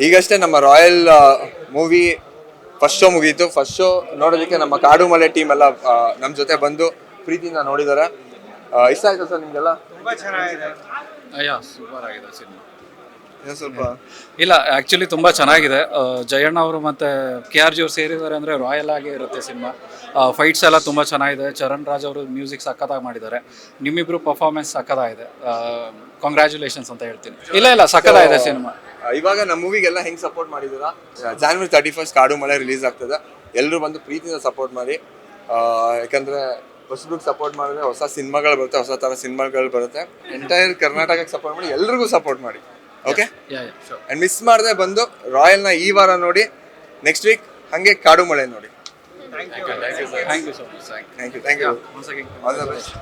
ಈಗಷ್ಟೇ ನಮ್ಮ royal movie first show ಮುಗೀತು. ಫಸ್ಟ್ ಶೋ ನೋಡೋದಕ್ಕೆ ನಮ್ಮ ಕಾಡು ಮಲೆ ಟೀಮ್ ಎಲ್ಲ ನಮ್ಮ ಜೊತೆ ಬಂದು ಪ್ರೀತಿಯಿಂದ ನೋಡಿದ್ದಾರೆ. ಇಷ್ಟ ಆಯ್ತು ಸರ್ ನಿಮಗೆಲ್ಲ? ತುಂಬಾ ಚೆನ್ನಾಗಿದೆ. ಸೂಪರ್ ಆಗಿದೆ ಸಿನಿಮಾ. ಸ್ವಲ್ಪ ಇಲ್ಲ ಆ್ಯಕ್ಚುಲಿ ತುಂಬ ಚೆನ್ನಾಗಿದೆ. ಜಯಣ್ಣ ಅವರು ಮತ್ತು KRG ಅವ್ರು ಸೇರಿದ್ದಾರೆ ಅಂದರೆ ರಾಯಲ್ ಆಗೇ ಇರುತ್ತೆ ಸಿನಿಮಾ. ಫೈಟ್ಸ್ ಎಲ್ಲ ತುಂಬ ಚೆನ್ನಾಗಿದೆ. ಚರಣ್ ರಾಜ್ ಅವರು ಮ್ಯೂಸಿಕ್ ಸಕ್ಕತ್ತಾಗಿ ಮಾಡಿದ್ದಾರೆ. ನಿಮ್ಮಿಬ್ರು ಪರ್ಫಾರ್ಮೆನ್ಸ್ ಸಕ್ಕತ್ತಾಗಿದೆ. ಕಾಂಗ್ರ್ಯಾಚುಲೇಷನ್ಸ್ ಅಂತ ಹೇಳ್ತೀನಿ. ಇಲ್ಲ ಸಕ್ಕತ್ತಾಗಿದೆ ಸಿನಿಮಾ. ಇವಾಗ ನಮ್ಮ ಮೂವಿಗೆಲ್ಲ ಹೆಂಗೆ ಸಪೋರ್ಟ್ ಮಾಡಿದ್ದೀರಾ? January 31 ಕಾಡು ಮಲೆ ರಿಲೀಸ್ ಆಗ್ತದೆ. ಎಲ್ಲರೂ ಬಂದು ಪ್ರೀತಿಯಿಂದ ಸಪೋರ್ಟ್ ಮಾಡಿ. ಯಾಕಂದರೆ ಹೊಸಬ್ರಿಗೆ ಸಪೋರ್ಟ್ ಮಾಡಿದ್ರೆ ಹೊಸ ಸಿನಿಮಾಗಳು ಬರುತ್ತೆ, ಹೊಸ ಥರ ಸಿನಿಮಾಗಳು ಬರುತ್ತೆ. ಎಂಟೈರ್ ಕರ್ನಾಟಕಕ್ಕೆ ಸಪೋರ್ಟ್ ಮಾಡಿ, ಎಲ್ರಿಗೂ ಸಪೋರ್ಟ್ ಮಾಡಿ. ಓಕೆ, ಆ್ಯಂಡ್ ಮಿಸ್ ಮಾಡದೆ ಬಂದು ರಾಯಲ್ನ ಈ ವಾರ ನೋಡಿ, ನೆಕ್ಸ್ಟ್ ವೀಕ್ ಹಾಗೆ ಕಾಡು ಮಳೆ ನೋಡಿ. Thank you so much. Thank you. All the best.